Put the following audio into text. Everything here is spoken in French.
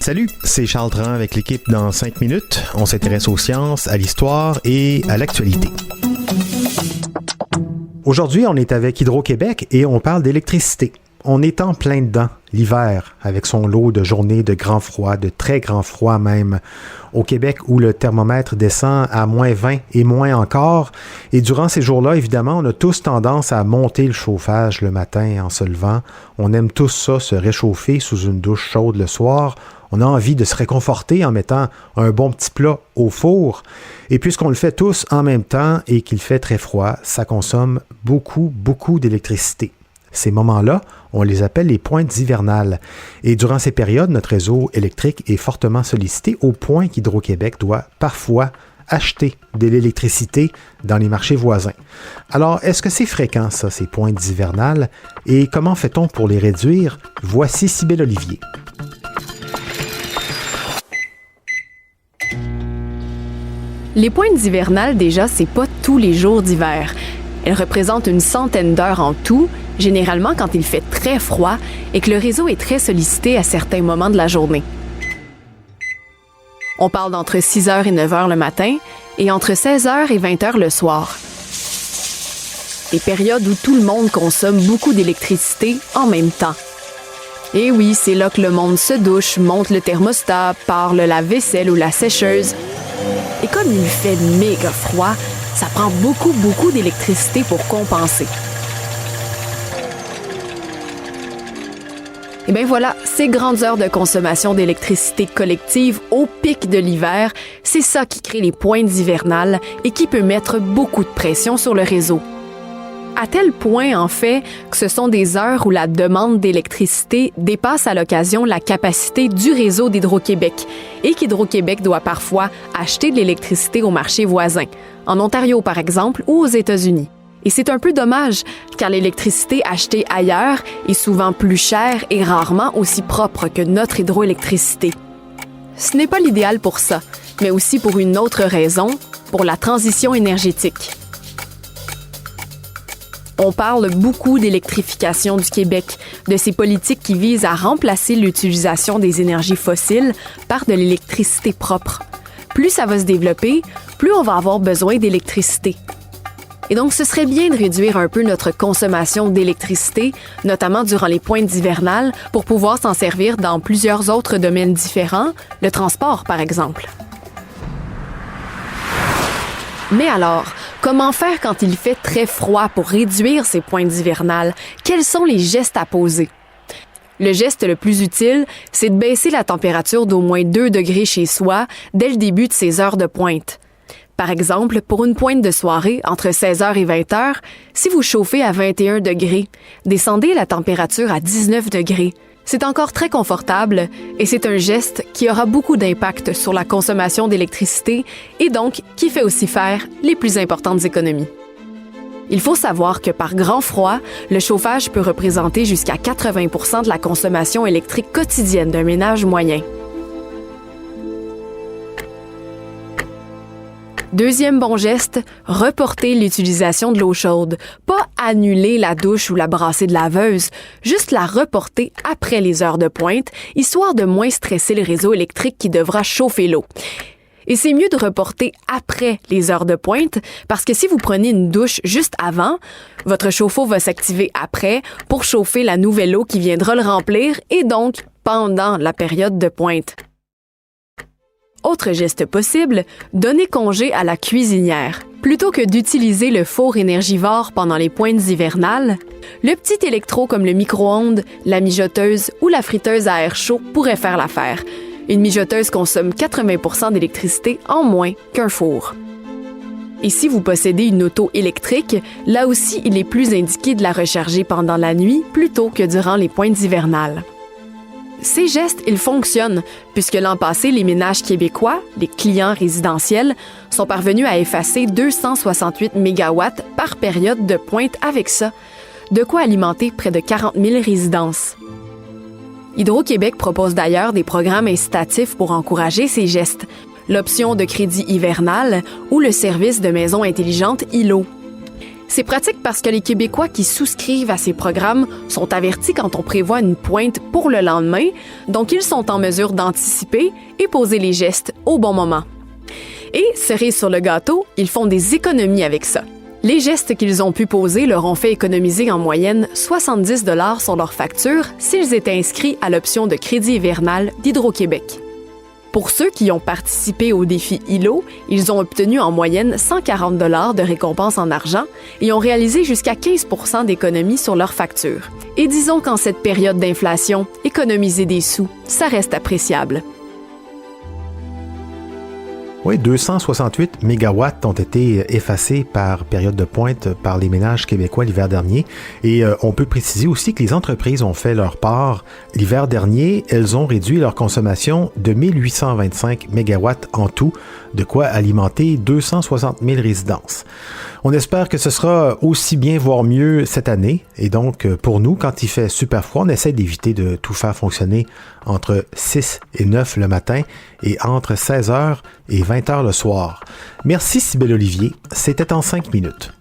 Salut, c'est Charles Tran avec l'équipe dans 5 minutes. On s'intéresse aux sciences, à l'histoire et à l'actualité. Aujourd'hui, on est avec Hydro-Québec et on parle d'électricité. On est en plein dedans, l'hiver, avec son lot de journées de grand froid, de très grand froid même. Au Québec, où le thermomètre descend à moins 20 et moins encore. Et durant ces jours-là, évidemment, on a tous tendance à monter le chauffage le matin en se levant. On aime tous ça, se réchauffer sous une douche chaude le soir. On a envie de se réconforter en mettant un bon petit plat au four. Et puisqu'on le fait tous en même temps et qu'il fait très froid, ça consomme beaucoup d'électricité. Ces moments-là, on les appelle les pointes hivernales. Et durant ces périodes, notre réseau électrique est fortement sollicité au point qu'Hydro-Québec doit parfois acheter de l'électricité dans les marchés voisins. Alors, est-ce que c'est fréquent, ça, ces pointes hivernales? Et comment fait-on pour les réduire? Voici Cybèle Olivier. Les pointes hivernales, déjà, c'est pas tous les jours d'hiver. Elles représentent une centaine d'heures en tout, généralement quand il fait très froid et que le réseau est très sollicité à certains moments de la journée. On parle d'entre 6h et 9h le matin et entre 16h et 20h le soir. Des périodes où tout le monde consomme beaucoup d'électricité en même temps. Et oui, c'est là que le monde se douche, monte le thermostat, part le lave-vaisselle ou la sécheuse. Et comme il fait méga froid, ça prend beaucoup d'électricité pour compenser. Et bien voilà, ces grandes heures de consommation d'électricité collective au pic de l'hiver, c'est ça qui crée les pointes hivernales et qui peut mettre beaucoup de pression sur le réseau. À tel point, en fait, que ce sont des heures où la demande d'électricité dépasse à l'occasion la capacité du réseau d'Hydro-Québec et qu'Hydro-Québec doit parfois acheter de l'électricité au marché voisin, en Ontario par exemple ou aux États-Unis. Et c'est un peu dommage, car l'électricité achetée ailleurs est souvent plus chère et rarement aussi propre que notre hydroélectricité. Ce n'est pas l'idéal pour ça, mais aussi pour une autre raison, pour la transition énergétique. On parle beaucoup d'électrification du Québec, de ces politiques qui visent à remplacer l'utilisation des énergies fossiles par de l'électricité propre. Plus ça va se développer, plus on va avoir besoin d'électricité. Et donc, ce serait bien de réduire un peu notre consommation d'électricité, notamment durant les pointes hivernales, pour pouvoir s'en servir dans plusieurs autres domaines différents, le transport par exemple. Mais alors, comment faire quand il fait très froid pour réduire ces pointes hivernales? Quels sont les gestes à poser? Le geste le plus utile, c'est de baisser la température d'au moins 2 degrés chez soi dès le début de ces heures de pointe. Par exemple, pour une pointe de soirée entre 16h et 20h, si vous chauffez à 21 degrés, descendez la température à 19 degrés. C'est encore très confortable et c'est un geste qui aura beaucoup d'impact sur la consommation d'électricité et donc qui fait aussi faire les plus importantes économies. Il faut savoir que par grand froid, le chauffage peut représenter jusqu'à 80% de la consommation électrique quotidienne d'un ménage moyen. Deuxième bon geste, reporter l'utilisation de l'eau chaude. Pas annuler la douche ou la brassée de laveuse, juste la reporter après les heures de pointe, histoire de moins stresser le réseau électrique qui devra chauffer l'eau. Et c'est mieux de reporter après les heures de pointe parce que si vous prenez une douche juste avant, votre chauffe-eau va s'activer après pour chauffer la nouvelle eau qui viendra le remplir et donc pendant la période de pointe. Autre geste possible, donner congé à la cuisinière. Plutôt que d'utiliser le four énergivore pendant les pointes hivernales, le petit électro comme le micro-ondes, la mijoteuse ou la friteuse à air chaud pourrait faire l'affaire. Une mijoteuse consomme 80% d'électricité en moins qu'un four. Et si vous possédez une auto électrique, là aussi, il est plus indiqué de la recharger pendant la nuit plutôt que durant les pointes hivernales. Ces gestes, ils fonctionnent, puisque l'an passé, les ménages québécois, les clients résidentiels, sont parvenus à effacer 268 mégawatts par période de pointe avec ça, de quoi alimenter près de 40 000 résidences. Hydro-Québec propose d'ailleurs des programmes incitatifs pour encourager ces gestes, l'option de crédit hivernal ou le service de maison intelligente ILO. C'est pratique parce que les Québécois qui souscrivent à ces programmes sont avertis quand on prévoit une pointe pour le lendemain, donc ils sont en mesure d'anticiper et poser les gestes au bon moment. Et, cerise sur le gâteau, ils font des économies avec ça. Les gestes qu'ils ont pu poser leur ont fait économiser en moyenne 70 $ sur leur facture s'ils étaient inscrits à l'option de crédit hivernal d'Hydro-Québec. Pour ceux qui ont participé au défi ILO, ils ont obtenu en moyenne 140 $ de récompense en argent et ont réalisé jusqu'à 15 % d'économies sur leur facture. Et disons qu'en cette période d'inflation, économiser des sous, ça reste appréciable. Oui, 268 mégawatts ont été effacés par période de pointe par les ménages québécois l'hiver dernier. Et on peut préciser aussi que les entreprises ont fait leur part. L'hiver dernier, elles ont réduit leur consommation de 1825 mégawatts en tout, de quoi alimenter 260 000 résidences. On espère que ce sera aussi bien, voire mieux cette année. Et donc, pour nous, quand il fait super froid, on essaie d'éviter de tout faire fonctionner entre 6 et 9 le matin et entre 16h et 20h le soir. Merci Cybèle Olivier, c'était en 5 minutes.